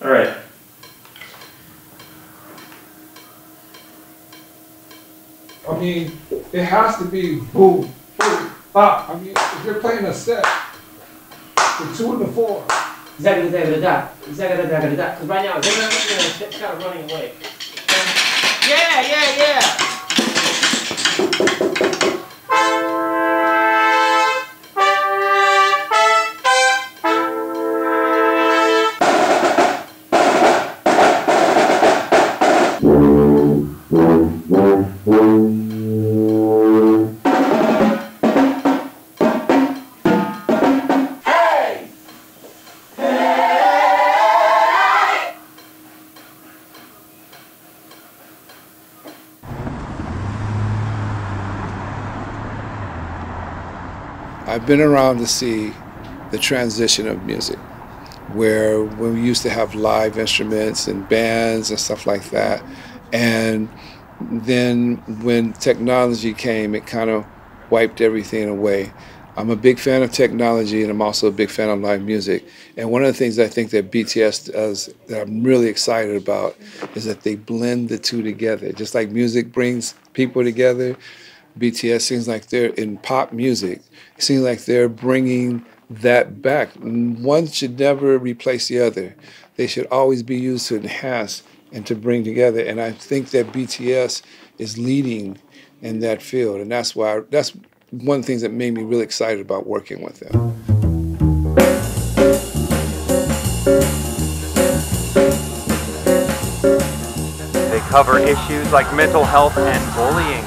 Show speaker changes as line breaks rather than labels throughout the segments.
All right.
I mean, it has to be boom, boom, bop. I mean, if you're playing a set, the 2 and the 4.
Because right now, it's kind of running away. Yeah.
I've been around to see the transition of music, where when we used to have live instruments and bands and stuff like that, and then when technology came, it kind of wiped everything away. I'm a big fan of technology, and I'm also a big fan of live music. And one of the things I think that BTS does that I'm really excited about is that they blend the two together. Just like music brings people together, BTS seems like they're in pop music. It seems like they're bringing that back. One should never replace the other. They should always be used to enhance and to bring together. And I think that BTS is leading in that field. And that's one of the things that made me really excited about working with them.
They cover issues like mental health and bullying.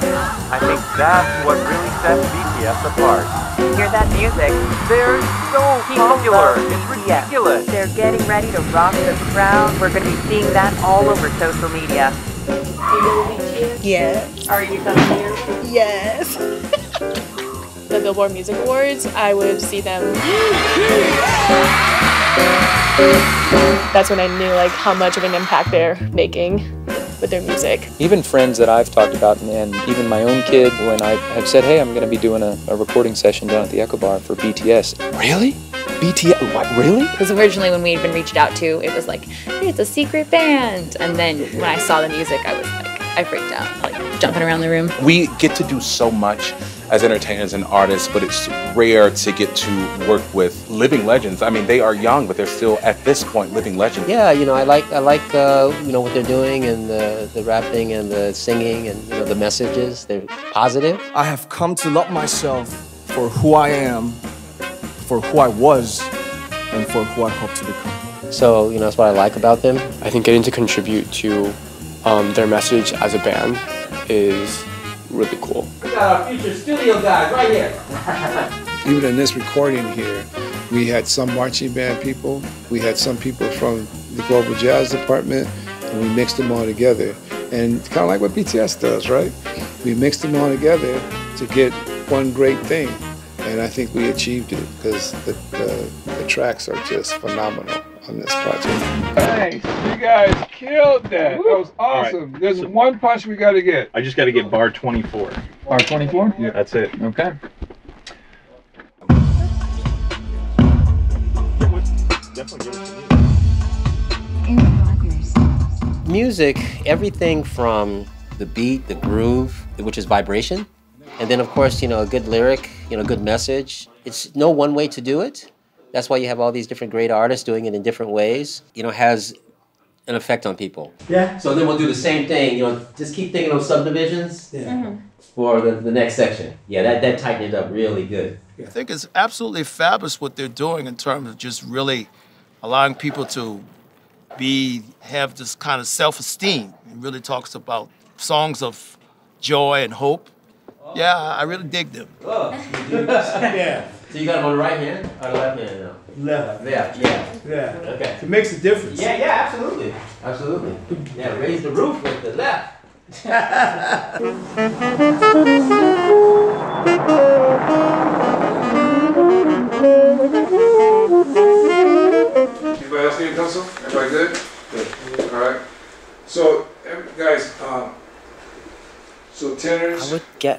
I think that's what really sets BTS apart.
Hear that music?
They're so popular. It's ridiculous.
They're getting ready to rock the crowd. We're going to be seeing that all over social media.
You know BTS?
Yes.
Are you coming here?
Yes.
The Billboard Music Awards, I would see them. That's when I knew like how much of an impact they're making with their music.
Even friends that I've talked about, and even my own kid, when I have said, hey, I'm going to be doing a recording session down at the Echo Bar for BTS. Really? BTS? What, really?
Because originally when we had been reached out to, it was like, hey, it's a secret band. And then when I saw the music, I was like, I freaked out, like jumping around the room.
We get to do so much as entertainers and artists, but it's rare to get to work with living legends. I mean, they are young, but they're still, at this point, living legends.
Yeah, you know, I like you know, what they're doing, and the rapping and the singing, and you know, the messages. They're positive.
I have come to love myself for who I am, for who I was, and for who I hope to become.
So, you know, that's what I like about them.
I think getting to contribute to their message as a band is really cool.
We got our future studio guys right here.
Even in this recording here, we had some marching band people, we had some people from the Global Jazz Department, and we mixed them all together. And kind of like what BTS does, right? We mixed them all together to get one great thing. And I think we achieved it because the tracks are just phenomenal on this project. Thanks, you guys killed that. That was awesome. Right. There's one punch we got to get.
I just got to get bar 24.
Bar 24?
Yeah. That's it.
Okay.
Music, everything from the beat, the groove, which is vibration, and then of course, you know, a good lyric, you know, good message. It's no one way to do it. That's why you have all these different great artists doing it in different ways. You know, has an effect on people.
Yeah.
So then we'll do the same thing. You know, just keep thinking of subdivisions for the next section. Yeah, that tightened it up really good.
I think it's absolutely fabulous what they're doing in terms of just really allowing people to have this kind of self-esteem. It really talks about songs of joy and hope. Yeah, I really dig them.
Oh, yeah. So you got them on the right hand or the left hand now?
Left.
Yeah. Okay.
It makes a difference.
Yeah, absolutely. Absolutely. Yeah, raise the roof with the left.
Anybody else need a pencil? Everybody good? Good. All right. So, guys, so tenors.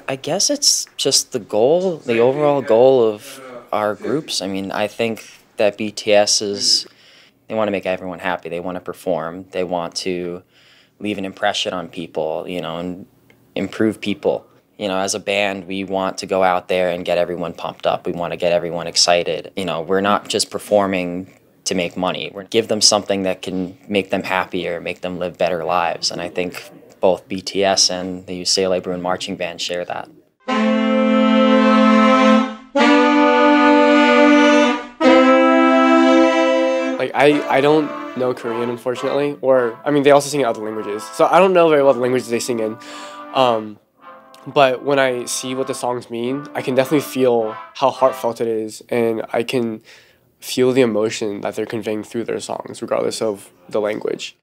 I guess it's just the goal, the overall goal of our groups. I mean, I think that BTS is They want to make everyone happy. They want to perform. They want to leave an impression on people, you know, and improve people. You know, as a band, we want to go out there and get everyone pumped up. We want to get everyone excited. You know, we're not just performing to make money. We're give them something that can make them happier, make them live better lives. And I think both BTS and the UCLA Bruin Marching Band share that.
Like, I don't know Korean, unfortunately, or, I mean, they also sing in other languages. So I don't know very well the languages they sing in. But when I see what the songs mean, I can definitely feel how heartfelt it is, and I can feel the emotion that they're conveying through their songs, regardless of the language.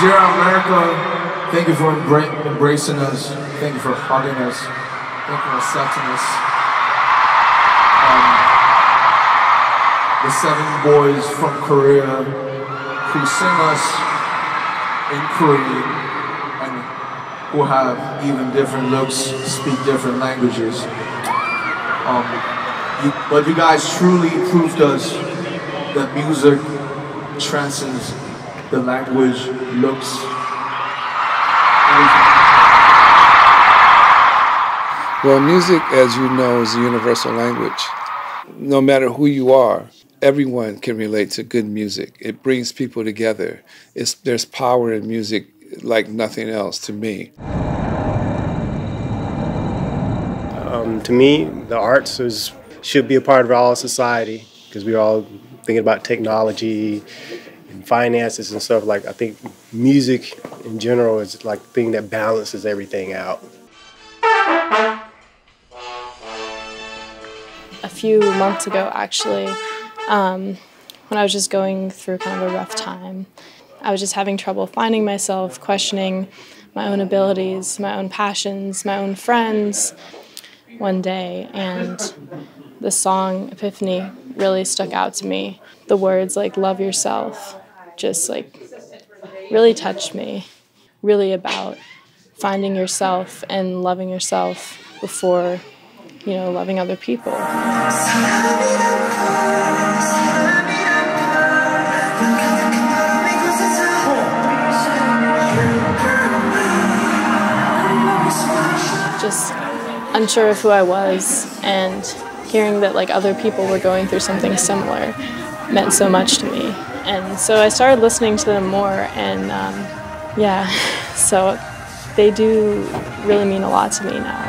Dear America, thank you for embracing us. Thank you for hugging us. Thank you for accepting us. The 7 boys from Korea who sing us in Korean and who have even different looks, speak different languages. But you guys truly proved us that music transcends the language, looks, everything.
Well, music, as you know, is a universal language. No matter who you are, everyone can relate to good music. It brings people together. There's power in music like nothing else to me.
To me, the arts should be a part of our society, because we're all thinking about technology and finances and stuff. Like, I think music in general is like the thing that balances everything out.
A few months ago, actually, when I was just going through kind of a rough time, I was just having trouble finding myself, questioning my own abilities, my own passions, my own friends one day, and the song Epiphany really stuck out to me. The words like "love yourself" just like really touched me, really about finding yourself and loving yourself before, you know, loving other people. Just unsure of who I was, and hearing that like other people were going through something similar meant so much to me. And so I started listening to them more, and yeah, so they do really mean a lot to me now.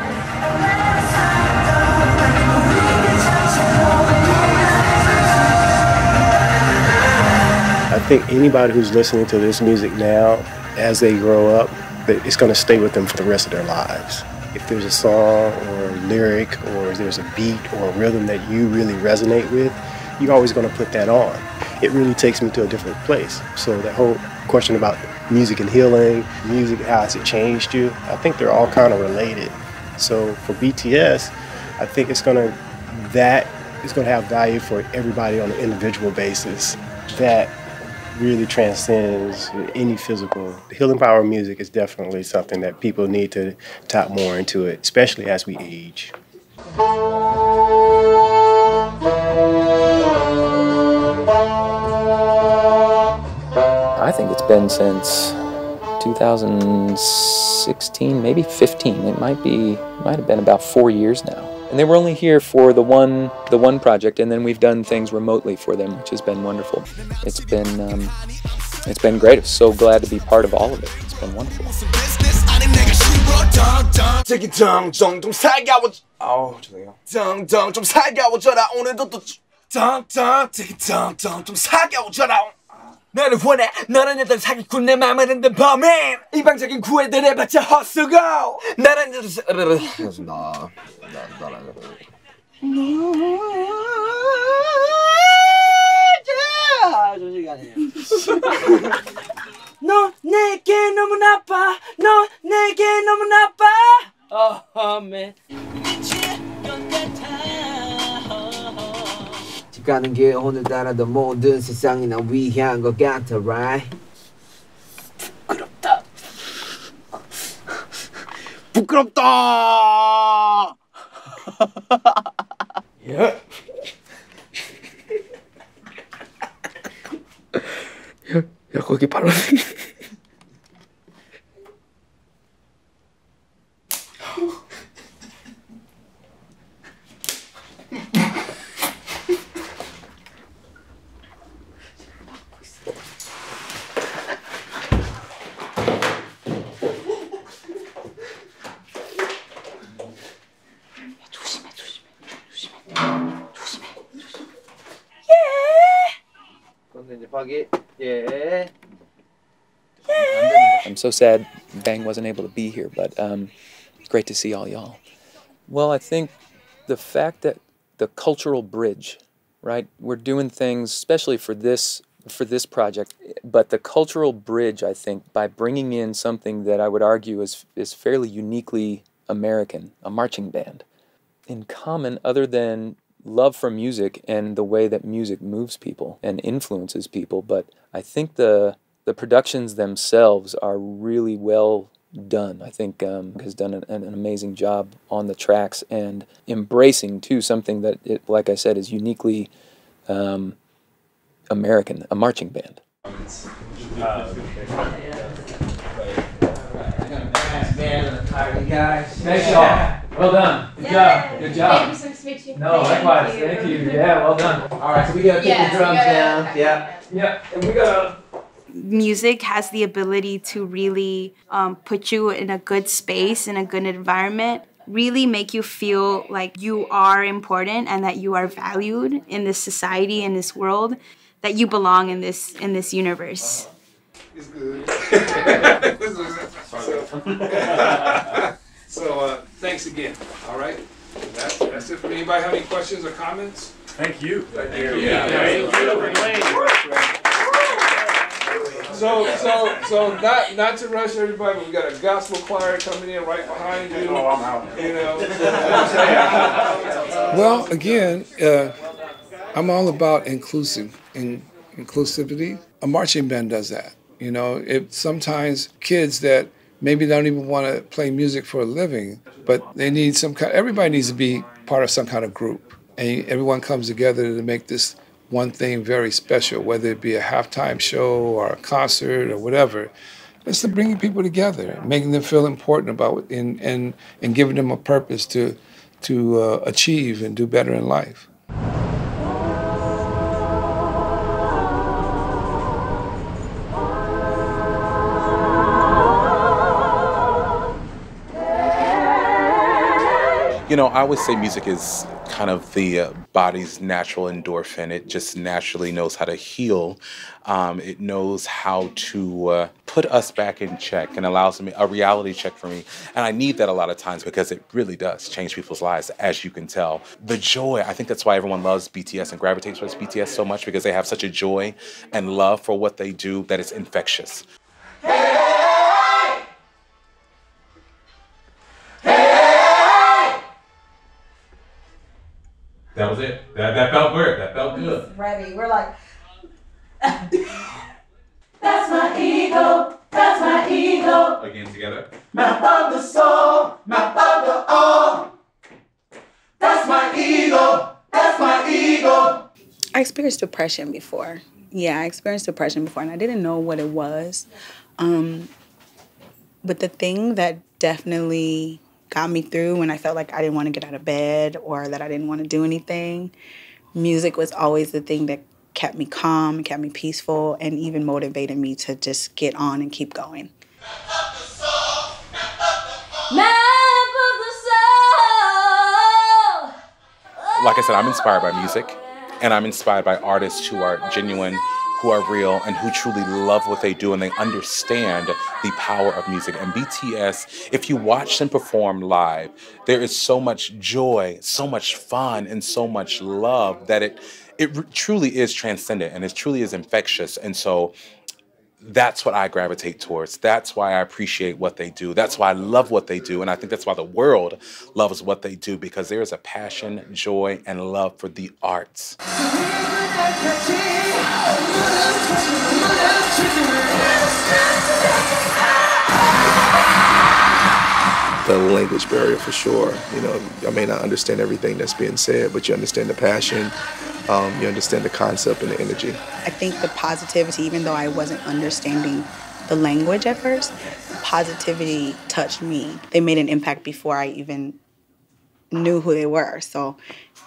I think anybody who's listening to this music now, as they grow up, it's going to stay with them for the rest of their lives. If there's a song or a lyric or there's a beat or a rhythm that you really resonate with, you're always going to put that on. It really takes me to a different place. So that whole question about music and healing, music, how has it changed you? I think they're all kind of related. So for BTS, I think it's going to have value for everybody on an individual basis. That really transcends any physical. The healing power of music is definitely something that people need to tap more into it, especially as we age.
I think it's been since 2016, maybe 15. It might have been about 4 years now. And they were only here for the one project, and then we've done things remotely for them, which has been wonderful. It's been great. I'm so glad to be part of all of it. It's been wonderful.
너를 원해 너란 여자를 사기꾼 내 맘을 흔든 범인 이방적인 구애들 해봤자 헛수고 나란 여자 너 내게 너무 나빠 너 내게 너무 나빠 Oh man 집 가는 게 오늘따라도 모든 세상이 나 위한 것 같아 right? 부끄럽다 부끄럽다 yeah.
거기 바로.
I'm so sad Bang wasn't able to be here, but great to see all y'all. Well, I think the fact that the cultural bridge, right? We're doing things, especially for this project, but the cultural bridge, I think, by bringing in something that I would argue is fairly uniquely American, a marching band, in common other than love for music and the way that music moves people and influences people. But I think the productions themselves are really well done. I think has done an amazing job on the tracks and embracing too something that, like I said, is uniquely American, a marching band.
Nice y'all. Well done. Good job. Good job.
Thank you, so nice to meet you.
No, likewise. Thank you. Yeah, well done. All right, so we gotta take the drums down. Yeah. Yeah, and we gotta.
Music has the ability to really put you in a good space, in a good environment, really make you feel like you are important and that you are valued in this society, in this world, that you belong in this universe.
It's good. So thanks again. All right. That's it for me. Anybody have any questions or comments?
Thank you.
Thank you. So not to rush everybody, but we got a gospel choir coming in right behind you.
Oh, I'm out.
You know. Well, again, I'm all about inclusivity. A marching band does that. You know, sometimes kids that maybe don't even want to play music for a living, but they need everybody needs to be part of some kind of group. And everyone comes together to make this one thing very special, whether it be a halftime show or a concert or whatever. It's bringing people together, making them feel important about it, and giving them a purpose to achieve and do better in life.
You know, I would say music is kind of the body's natural endorphin. It just naturally knows how to heal. It knows how to put us back in check and allows me a reality check for me. And I need that a lot of times because it really does change people's lives, as you can tell. The joy, I think that's why everyone loves BTS and gravitates towards BTS so much, because they have such a joy and love for what they do that it's infectious.
That was it. That felt good. That felt good.
Ready. We're like, that's my ego. That's my ego.
Again, together.
Map of the soul. Map of the all. That's my ego. That's my ego.
I experienced depression before. Yeah, I experienced depression before, and I didn't know what it was. But the thing that definitely got me through when I felt like I didn't want to get out of bed or that I didn't want to do anything, music was always the thing that kept me calm and kept me peaceful and even motivated me to just get on and keep going.
Like I said, I'm inspired by music, and I'm inspired by artists who are genuine, who are real, and who truly love what they do, and they understand the power of music. And BTS, if you watch them perform live, there is so much joy, so much fun, and so much love that it truly is transcendent, and it truly is infectious. And so that's what I gravitate towards. That's why I appreciate what they do. That's why I love what they do. And I think that's why the world loves what they do, because there is a passion, joy, and love for the arts.
The language barrier for sure. You know, I may not understand everything that's being said, but you understand the passion
you understand the concept and the energy.
I think the positivity, even though I wasn't understanding the language at first, positivity touched me. They made an impact before I even knew who they were. So,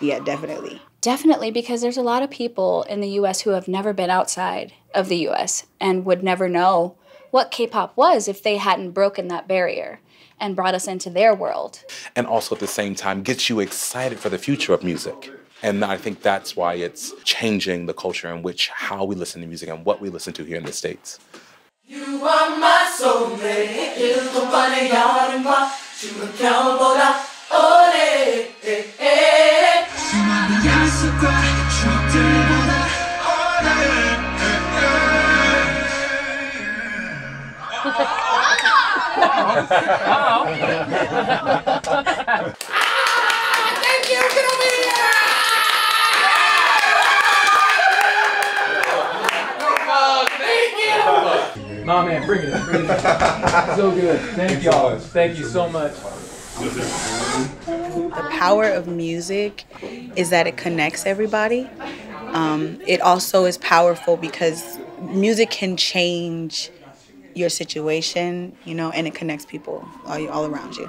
yeah, definitely.
Definitely, because there's a lot of people in the U.S. who have never been outside of the U.S. and would never know what K-pop was if they hadn't broken that barrier and brought us into their world.
And also at the same time gets you excited for the future of music. And I think that's why it's changing the culture in which how we listen to music and what we listen to here in the States.
You are my soulmate. 일곱만의 여름과 춤을 겨울보다 오래. 수많은 약속과 추억들보다 오래. Thank you. Get over here.
Nah, man, bring it in. Bring it in. So good. Thank y'all. Thank you so much.
The power of music is that it connects everybody. It also is powerful because music can change your situation, you know, and it connects people all around you.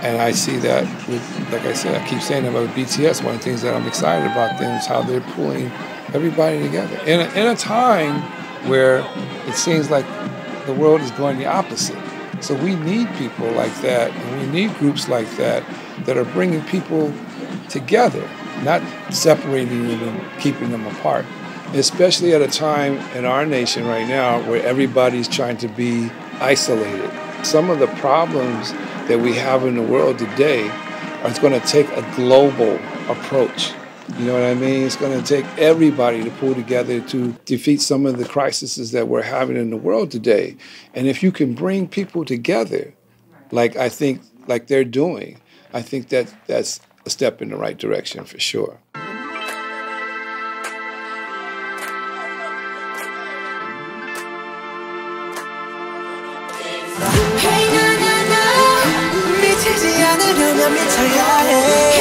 And I see that, with, like I said, I keep saying about BTS, one of the things that I'm excited about them is how they're pulling everybody together. In a time where it seems like the world is going the opposite. So we need people like that, and we need groups like that that are bringing people together, not separating them and keeping them apart. Especially at a time in our nation right now where everybody's trying to be isolated. Some of the problems that we have in the world today are going to take a global approach. You know what I mean? It's going to take everybody to pull together to defeat some of the crises that we're having in the world today. And if you can bring people together, like I think like they're doing, I think that that's a step in the right direction for sure.
미치지 않으려면 미쳐야 해.